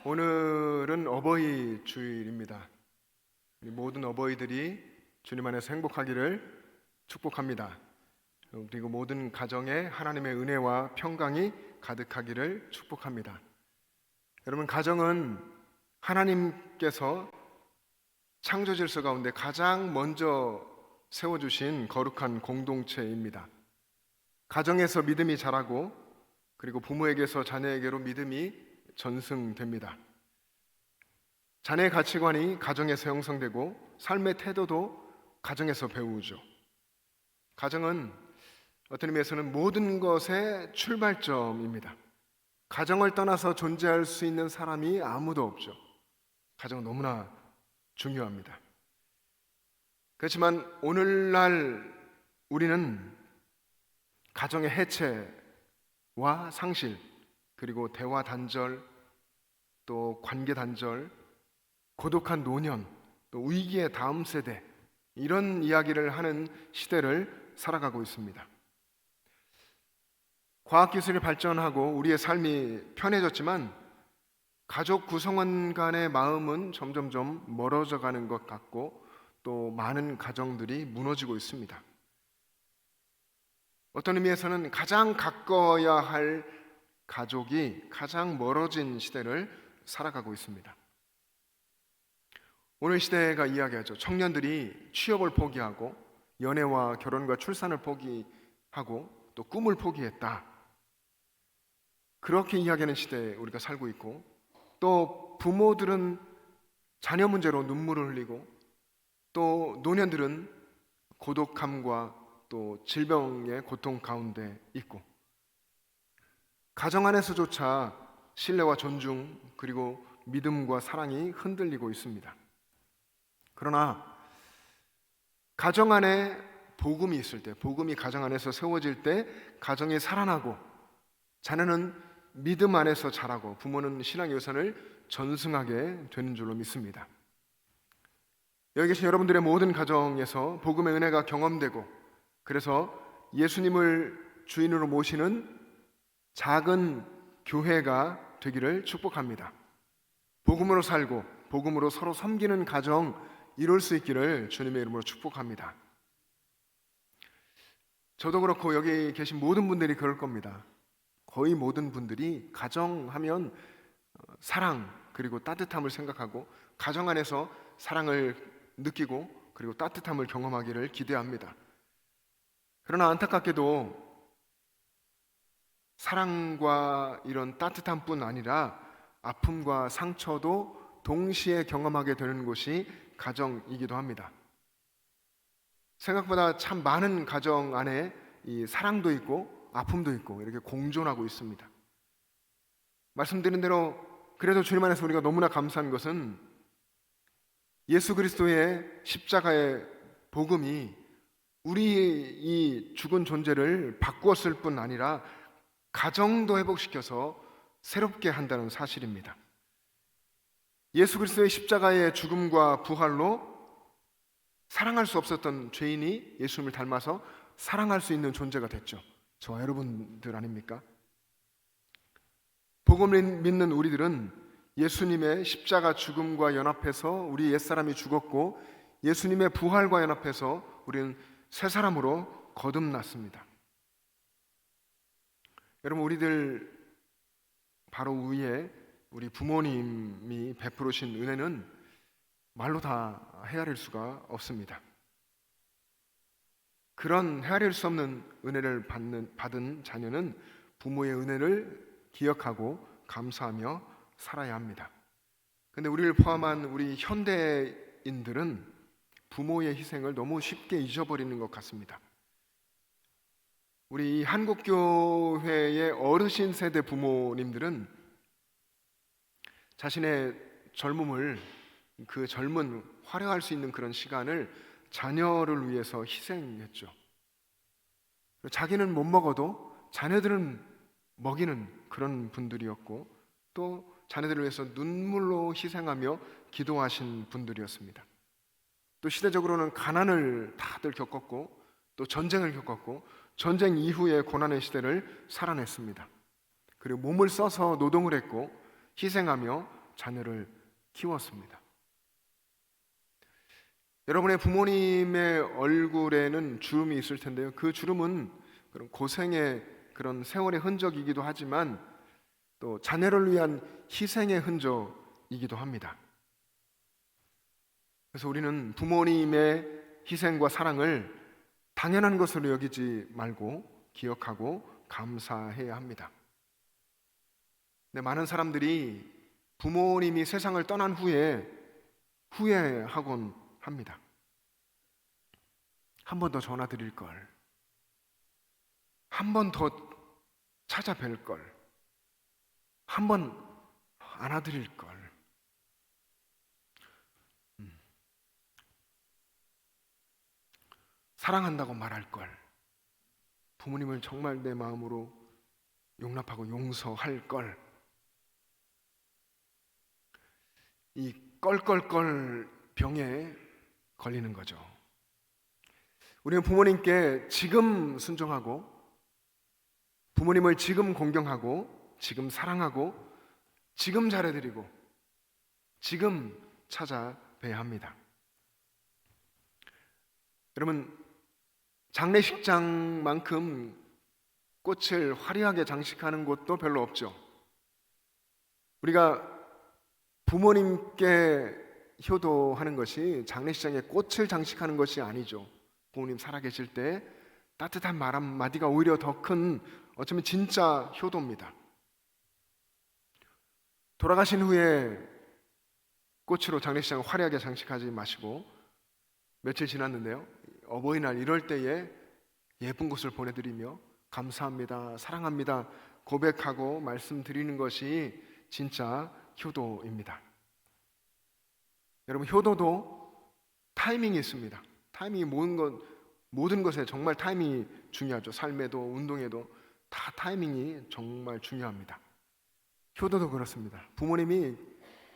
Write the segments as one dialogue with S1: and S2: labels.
S1: 오늘은 어버이 주일입니다. 우리 모든 어버이들이 주님 안에서 행복하기를 축복합니다. 그리고 모든 가정에 하나님의 은혜와 평강이 가득하기를 축복합니다. 여러분, 가정은 하나님께서 창조 질서 가운데 가장 먼저 세워주신 거룩한 공동체입니다. 가정에서 믿음이 자라고, 그리고 부모에게서 자녀에게로 믿음이 전승됩니다. 자녀의 가치관이 가정에서 형성되고, 삶의 태도도 가정에서 배우죠. 가정은 어떤 의미에서는 모든 것의 출발점입니다. 가정을 떠나서 존재할 수 있는 사람이 아무도 없죠. 가정은 너무나 중요합니다. 그렇지만 오늘날 우리는 가정의 해체와 상실, 그리고 대화 단절, 또 관계 단절, 고독한 노년, 또 위기의 다음 세대, 이런 이야기를 하는 시대를 살아가고 있습니다. 과학기술이 발전하고 우리의 삶이 편해졌지만 가족 구성원 간의 마음은 점점점 멀어져 가는 것 같고, 또 많은 가정들이 무너지고 있습니다. 어떤 의미에서는 가장 가까워야 할 가족이 가장 멀어진 시대를 살아가고 있습니다. 오늘 시대가 이야기하죠. 청년들이 취업을 포기하고, 연애와 결혼과 출산을 포기하고, 또 꿈을 포기했다. 그렇게 이야기하는 시대에 우리가 살고 있고, 또 부모들은 자녀 문제로 눈물을 흘리고, 또 노년들은 고독함과 또 질병의 고통 가운데 있고, 가정 안에서조차 신뢰와 존중, 그리고 믿음과 사랑이 흔들리고 있습니다. 그러나 가정 안에 복음이 있을 때, 복음이 가정 안에서 세워질 때 가정이 살아나고, 자녀는 믿음 안에서 자라고, 부모는 신앙의 유산을 전승하게 되는 줄로 믿습니다. 여기 계신 여러분들의 모든 가정에서 복음의 은혜가 경험되고, 그래서 예수님을 주인으로 모시는 작은 교회가 되기를 축복합니다. 복음으로 살고 복음으로 서로 섬기는 가정 이룰 수 있기를 주님의 이름으로 축복합니다. 저도 그렇고 여기 계신 모든 분들이 그럴 겁니다. 거의 모든 분들이 가정하면 사랑, 그리고 따뜻함을 생각하고, 가정 안에서 사랑을 느끼고, 그리고 따뜻함을 경험하기를 기대합니다. 그러나 안타깝게도 사랑과 이런 따뜻함뿐 아니라 아픔과 상처도 동시에 경험하게 되는 곳이 가정이기도 합니다. 생각보다 참 많은 가정 안에 이 사랑도 있고 아픔도 있고 이렇게 공존하고 있습니다. 말씀드린 대로 그래도 주님 안에서 우리가 너무나 감사한 것은 예수 그리스도의 십자가의 복음이 우리 이 죽은 존재를 바꾸었을 뿐 아니라 가정도 회복시켜서 새롭게 한다는 사실입니다. 예수 그리스도의 십자가의 죽음과 부활로 사랑할 수 없었던 죄인이 예수님을 닮아서 사랑할 수 있는 존재가 됐죠. 저와 여러분들 아닙니까? 복음을 믿는 우리들은 예수님의 십자가 죽음과 연합해서 우리 옛사람이 죽었고, 예수님의 부활과 연합해서 우리는 새 사람으로 거듭났습니다. 여러분, 우리들 바로 위에 우리 부모님이 베풀으신 은혜는 말로 다 헤아릴 수가 없습니다. 그런 헤아릴 수 없는 은혜를 받은 자녀는 부모의 은혜를 기억하고 감사하며 살아야 합니다. 그런데 우리를 포함한 우리 현대인들은 부모의 희생을 너무 쉽게 잊어버리는 것 같습니다. 우리 한국교회의 어르신 세대 부모님들은 자신의 젊음을, 그 젊은 활용할 수 있는 그런 시간을 자녀를 위해서 희생했죠. 자기는 못 먹어도 자녀들은 먹이는 그런 분들이었고, 또 자녀들을 위해서 눈물로 희생하며 기도하신 분들이었습니다. 또 시대적으로는 가난을 다들 겪었고, 또 전쟁을 겪었고, 전쟁 이후의 고난의 시대를 살아냈습니다. 그리고 몸을 써서 노동을 했고 희생하며 자녀를 키웠습니다. 여러분의 부모님의 얼굴에는 주름이 있을 텐데요. 그 주름은 그런 고생의 그런 세월의 흔적이기도 하지만 또 자녀를 위한 희생의 흔적이기도 합니다. 그래서 우리는 부모님의 희생과 사랑을 당연한 것으로 여기지 말고 기억하고 감사해야 합니다. 근데 많은 사람들이 부모님이 세상을 떠난 후에 후회하곤 합니다. 한 번 더 전화 드릴 걸, 한 번 더 찾아뵐 걸, 한 번 안아드릴 걸. 사랑한다고 말할 걸, 부모님을 정말 내 마음으로 용납하고 용서할 걸. 이 껄껄껄 병에 걸리는 거죠. 우리는 부모님께 지금 순종하고, 부모님을 지금 공경하고, 지금 사랑하고, 지금 잘해드리고, 지금 찾아뵈야 합니다. 여러분, 장례식장만큼 꽃을 화려하게 장식하는 곳도 별로 없죠. 우리가 부모님께 효도하는 것이 장례식장에 꽃을 장식하는 것이 아니죠. 부모님 살아계실 때 따뜻한 말 한마디가 오히려 더 큰, 어쩌면 진짜 효도입니다. 돌아가신 후에 꽃으로 장례식장을 화려하게 장식하지 마시고 며칠 지났는데요, 어버이날 이럴 때에 예쁜 것을 보내드리며 감사합니다, 사랑합니다 고백하고 말씀드리는 것이 진짜 효도입니다. 여러분, 효도도 타이밍이 있습니다. 타이밍이 모든 것에 정말 타이밍이 중요하죠. 삶에도 운동에도 다 타이밍이 정말 중요합니다. 효도도 그렇습니다. 부모님이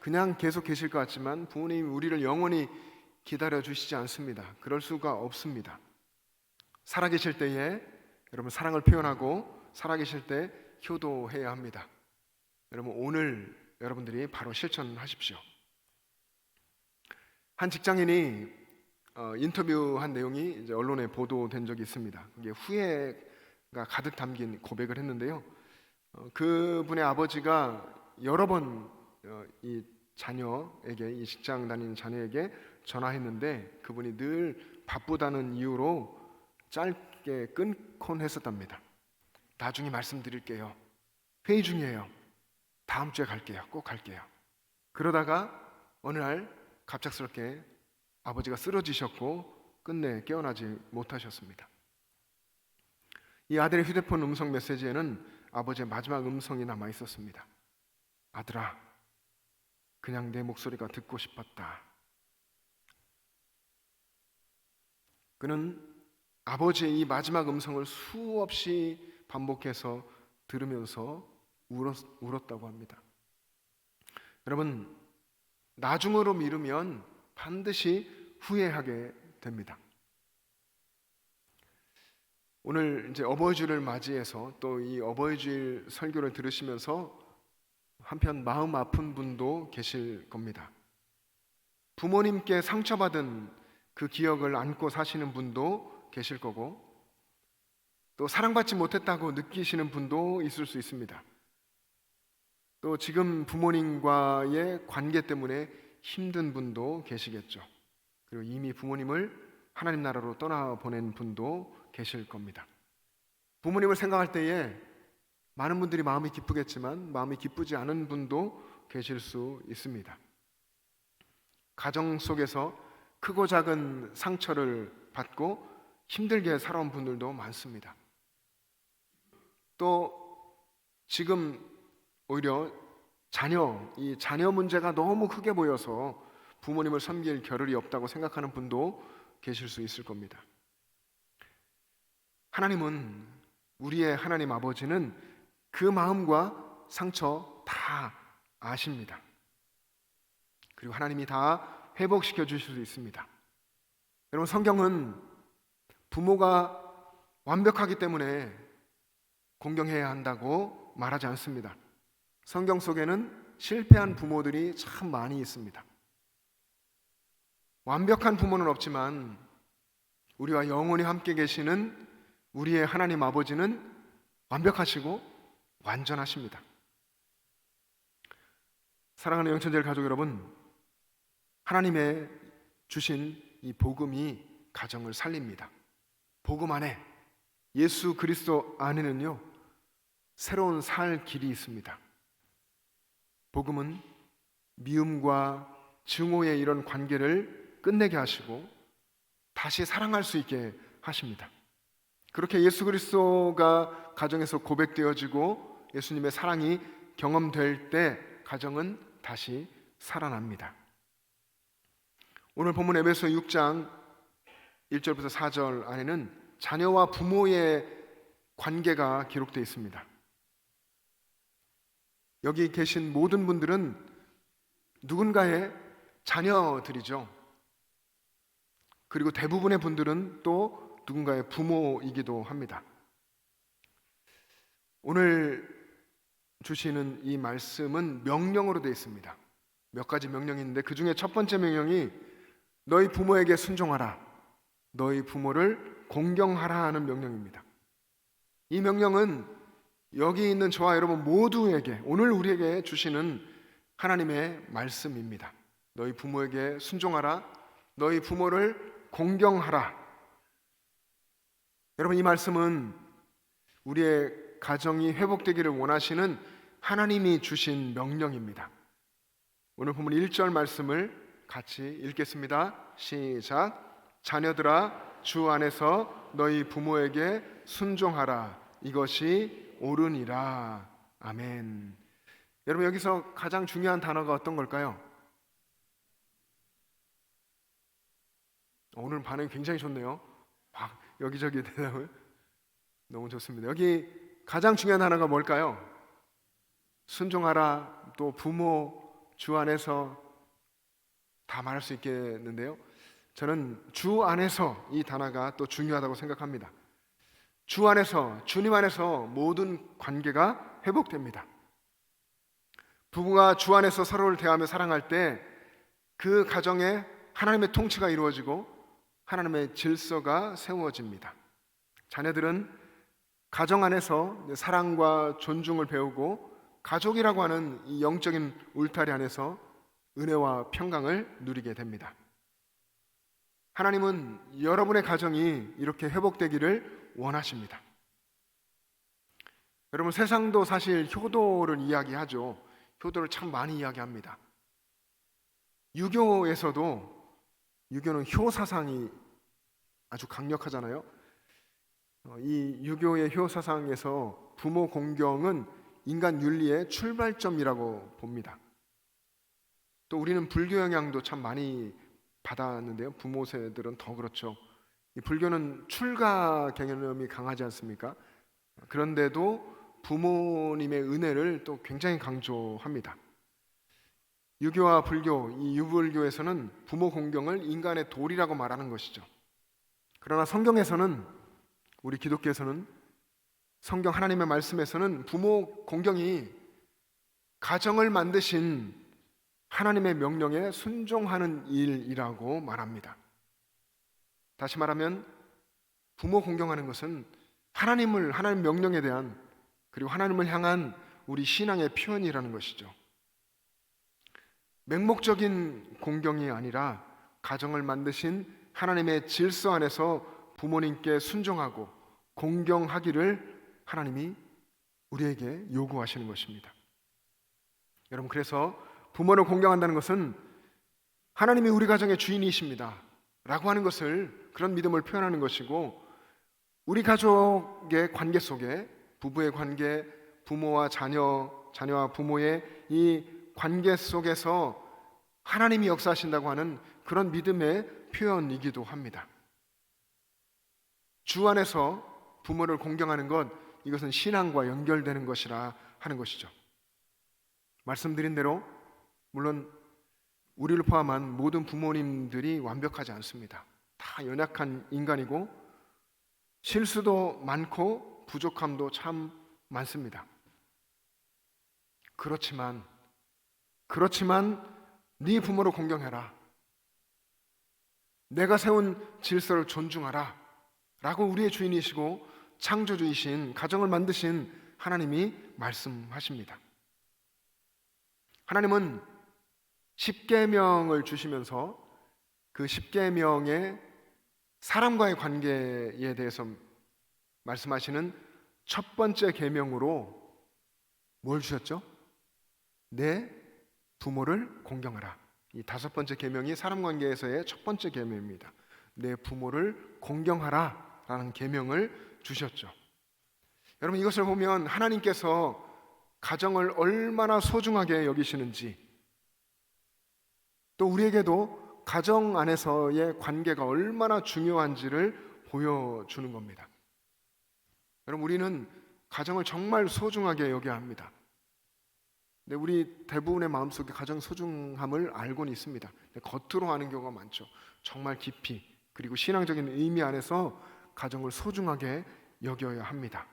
S1: 그냥 계속 계실 것 같지만 부모님이 우리를 영원히 기다려주시지 않습니다. 그럴 수가 없습니다. 살아계실 때에 여러분 사랑을 표현하고 살아계실 때 효도해야 합니다. 여러분, 오늘 여러분들이 바로 실천하십시오. 한 직장인이 인터뷰한 내용이 이제 언론에 보도된 적이 있습니다. 그게 후회가 가득 담긴 고백을 했는데요. 그분의 아버지가 여러 번 이 자녀에게, 이 직장 다니는 자녀에게 전화했는데 그분이 늘 바쁘다는 이유로 짧게 끊곤 했었답니다. 나중에 말씀드릴게요. 회의 중이에요. 다음 주에 갈게요. 꼭 갈게요. 그러다가 어느 날 갑작스럽게 아버지가 쓰러지셨고 끝내 깨어나지 못하셨습니다. 이 아들의 휴대폰 음성 메시지에는 아버지의 마지막 음성이 남아 있었습니다. 아들아, 그냥 내 목소리가 듣고 싶었다. 그는 아버지의 이 마지막 음성을 수없이 반복해서 들으면서 울었다고 합니다. 여러분, 나중으로 미루면 반드시 후회하게 됩니다. 오늘 이제 어버이주일을 맞이해서 또 이 어버이주일 설교를 들으시면서 한편 마음 아픈 분도 계실 겁니다. 부모님께 상처받은 그 기억을 안고 사시는 분도 계실 거고, 또 사랑받지 못했다고 느끼시는 분도 있을 수 있습니다. 또 지금 부모님과의 관계 때문에 힘든 분도 계시겠죠. 그리고 이미 부모님을 하나님 나라로 떠나보낸 분도 계실 겁니다. 부모님을 생각할 때에 많은 분들이 마음이 기쁘겠지만 마음이 기쁘지 않은 분도 계실 수 있습니다. 가정 속에서 크고 작은 상처를 받고 힘들게 살아온 분들도 많습니다. 또 지금 오히려 이 자녀 문제가 너무 크게 보여서 부모님을 섬길 겨를이 없다고 생각하는 분도 계실 수 있을 겁니다. 하나님은, 우리의 하나님 아버지는 그 마음과 상처 다 아십니다. 그리고 하나님이 다 회복시켜 주실 수 있습니다. 여러분, 성경은 부모가 완벽하기 때문에 공경해야 한다고 말하지 않습니다. 성경 속에는 실패한 부모들이 참 많이 있습니다. 완벽한 부모는 없지만 우리와 영원히 함께 계시는 우리의 하나님 아버지는 완벽하시고 완전하십니다. 사랑하는 영천절 가족 여러분, 하나님의 주신 이 복음이 가정을 살립니다. 복음 안에, 예수 그리스도 안에는요, 새로운 살 길이 있습니다. 복음은 미움과 증오의 이런 관계를 끝내게 하시고 다시 사랑할 수 있게 하십니다. 그렇게 예수 그리스도가 가정에서 고백되어지고 예수님의 사랑이 경험될 때 가정은 다시 살아납니다. 오늘 본문 에베소 6장 1절부터 4절 안에는 자녀와 부모의 관계가 기록되어 있습니다. 여기 계신 모든 분들은 누군가의 자녀들이죠. 그리고 대부분의 분들은 또 누군가의 부모이기도 합니다. 오늘 주시는 이 말씀은 명령으로 되어 있습니다. 몇 가지 명령이 있는데 그 중에 첫 번째 명령이 너희 부모에게 순종하라, 너희 부모를 공경하라 하는 명령입니다. 이 명령은 여기 있는 저와 여러분 모두에게 오늘 우리에게 주시는 하나님의 말씀입니다. 너희 부모에게 순종하라, 너희 부모를 공경하라. 여러분, 이 말씀은 우리의 가정이 회복되기를 원하시는 하나님이 주신 명령입니다. 오늘 본문 1절 말씀을 같이 읽겠습니다. 시작. 자녀들아, 주 안에서 너희 부모에게 순종하라. 이것이 옳으니라. 아멘. 여러분, 여기서 가장 중요한 단어가 어떤 걸까요? 오늘 반응이 굉장히 좋네요. 여기저기 대답을 너무 좋습니다. 여기 가장 중요한 단어가 뭘까요? 순종하라, 또 부모, 주 안에서 다 말할 수 있겠는데요. 저는 주 안에서 이 단어가 또 중요하다고 생각합니다. 주 안에서, 주님 안에서 모든 관계가 회복됩니다. 부부가 주 안에서 서로를 대하며 사랑할 때 그 가정에 하나님의 통치가 이루어지고 하나님의 질서가 세워집니다. 자녀들은 가정 안에서 사랑과 존중을 배우고 가족이라고 하는 이 영적인 울타리 안에서 은혜와 평강을 누리게 됩니다. 하나님은 여러분의 가정이 이렇게 회복되기를 원하십니다. 여러분, 세상도 사실 효도를 이야기하죠. 효도를 참 많이 이야기합니다. 유교에서도, 유교는 효 사상이 아주 강력하잖아요. 이 유교의 효 사상에서 부모 공경은 인간 윤리의 출발점이라고 봅니다. 또 우리는 불교 영향도 참 많이 받았는데요. 부모 세들은 더 그렇죠. 이 불교는 출가 개념이 강하지 않습니까? 그런데도 부모님의 은혜를 또 굉장히 강조합니다. 유교와 불교, 이 유불교에서는 부모 공경을 인간의 도리라고 말하는 것이죠. 그러나 성경에서는, 우리 기독교에서는, 성경 하나님의 말씀에서는 부모 공경이 가정을 만드신 하나님의 명령에 순종하는 일이라고 말합니다. 다시 말하면 부모 공경하는 것은 하나님 명령에 대한, 그리고 하나님을 향한 우리 신앙의 표현이라는 것이죠. 맹목적인 공경이 아니라 가정을 만드신 하나님의 질서 안에서 부모님께 순종하고 공경하기를 하나님이 우리에게 요구하시는 것입니다. 여러분, 그래서 부모를 공경한다는 것은 하나님이 우리 가정의 주인이십니다 라고 하는 것을, 그런 믿음을 표현하는 것이고, 우리 가족의 관계 속에, 부부의 관계, 부모와 자녀, 자녀와 부모의 이 관계 속에서 하나님이 역사하신다고 하는 그런 믿음의 표현이기도 합니다. 주 안에서 부모를 공경하는 것, 이것은 신앙과 연결되는 것이라 하는 것이죠. 말씀드린 대로 물론 우리를 포함한 모든 부모님들이 완벽하지 않습니다. 다 연약한 인간이고 실수도 많고 부족함도 참 많습니다. 그렇지만 그렇지만 네 부모를 공경해라. 내가 세운 질서를 존중하라. 라고 우리의 주인이시고 창조주이신 가정을 만드신 하나님이 말씀하십니다. 하나님은 십계명을 주시면서 그 십계명의 사람과의 관계에 대해서 말씀하시는 첫 번째 계명으로 뭘 주셨죠? 내 부모를 공경하라. 이 다섯 번째 계명이 사람 관계에서의 첫 번째 계명입니다. 내 부모를 공경하라 라는 계명을 주셨죠. 여러분, 이것을 보면 하나님께서 가정을 얼마나 소중하게 여기시는지, 또 우리에게도 가정 안에서의 관계가 얼마나 중요한지를 보여주는 겁니다. 여러분, 우리는 가정을 정말 소중하게 여겨야 합니다. 근데 우리 대부분의 마음속에 가정 소중함을 알고는 있습니다. 근데 겉으로 하는 경우가 많죠. 정말 깊이, 그리고 신앙적인 의미 안에서 가정을 소중하게 여겨야 합니다.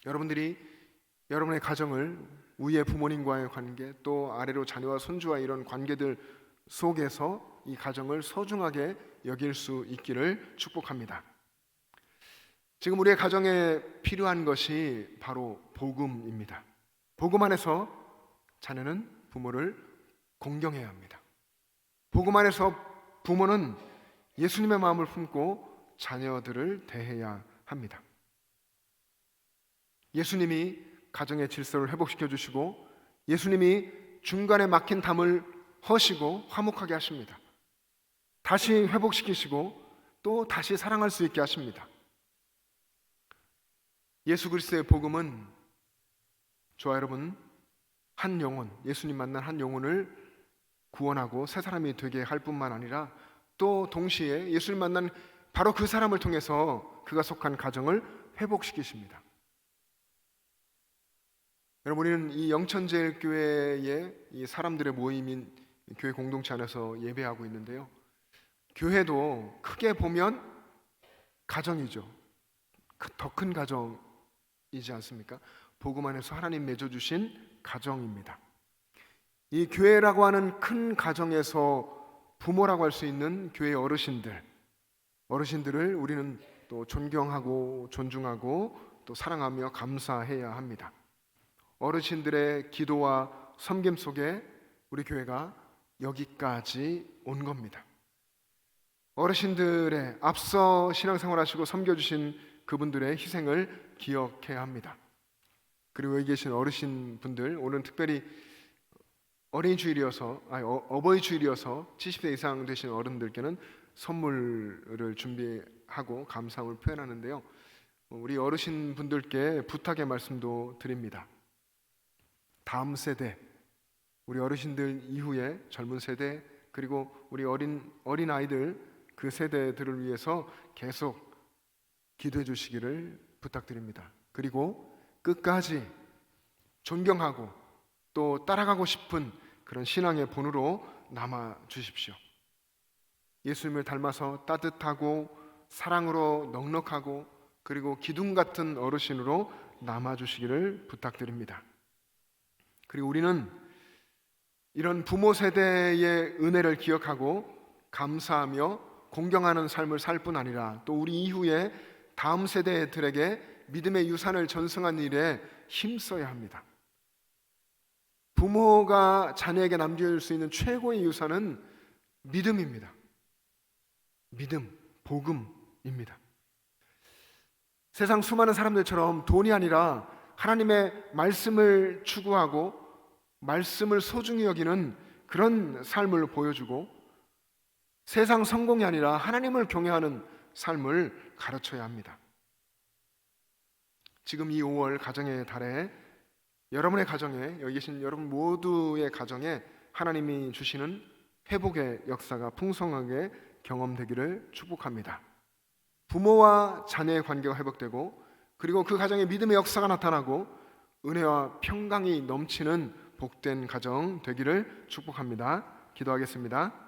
S1: 여러분들이 여러분의 가정을 위에 부모님과의 관계, 또 아래로 자녀와 손주와 이런 관계들 속에서 이 가정을 소중하게 여길 수 있기를 축복합니다. 지금 우리의 가정에 필요한 것이 바로 복음입니다. 복음 안에서 자녀는 부모를 공경해야 합니다. 복음 안에서 부모는 예수님의 마음을 품고 자녀들을 대해야 합니다. 예수님이 가정의 질서를 회복시켜 주시고, 예수님이 중간에 막힌 담을 허시고 화목하게 하십니다. 다시 회복시키시고 또 다시 사랑할 수 있게 하십니다. 예수 그리스도의 복음은, 저와 여러분, 한 영혼, 예수님 만난 한 영혼을 구원하고 새 사람이 되게 할 뿐만 아니라 또 동시에 예수님 만난 바로 그 사람을 통해서 그가 속한 가정을 회복시키십니다. 여러분, 우리는 이 영천제일교회의 이 사람들의 모임인 교회 공동체 안에서 예배하고 있는데요, 교회도 크게 보면 가정이죠. 더 큰 가정이지 않습니까? 복음 안에서 하나님 맺어주신 가정입니다. 이 교회라고 하는 큰 가정에서 부모라고 할 수 있는 교회의 어르신들을 우리는 또 존경하고 존중하고 또 사랑하며 감사해야 합니다. 어르신들의 기도와 섬김 속에 우리 교회가 여기까지 온 겁니다. 어르신들의 앞서 신앙생활 하시고 섬겨주신 그분들의 희생을 기억해야 합니다. 그리고 여기 계신 어르신분들, 오늘 특별히 어버이 주일이어서 70세 이상 되신 어른들께는 선물을 준비하고 감사함을 표현하는데요, 우리 어르신분들께 부탁의 말씀도 드립니다. 다음 세대, 우리 어르신들 이후에 젊은 세대, 그리고 우리 어린 아이들, 그 세대들을 위해서 계속 기도해 주시기를 부탁드립니다. 그리고 끝까지 존경하고 또 따라가고 싶은 그런 신앙의 본으로 남아 주십시오. 예수님을 닮아서 따뜻하고 사랑으로 넉넉하고 그리고 기둥 같은 어르신으로 남아 주시기를 부탁드립니다. 그리고 우리는 이런 부모 세대의 은혜를 기억하고 감사하며 공경하는 삶을 살 뿐 아니라 또 우리 이후에 다음 세대들에게 믿음의 유산을 전승하는 일에 힘써야 합니다. 부모가 자녀에게 남겨줄 수 있는 최고의 유산은 믿음입니다. 믿음, 복음입니다. 세상 수많은 사람들처럼 돈이 아니라 하나님의 말씀을 추구하고 말씀을 소중히 여기는 그런 삶을 보여주고, 세상 성공이 아니라 하나님을 경외하는 삶을 가르쳐야 합니다. 지금 이 5월 가정의 달에 여러분의 가정에, 여기 계신 여러분 모두의 가정에 하나님이 주시는 회복의 역사가 풍성하게 경험되기를 축복합니다. 부모와 자녀의 관계가 회복되고, 그리고 그 가정에 믿음의 역사가 나타나고 은혜와 평강이 넘치는 복된 가정 되기를 축복합니다. 기도하겠습니다.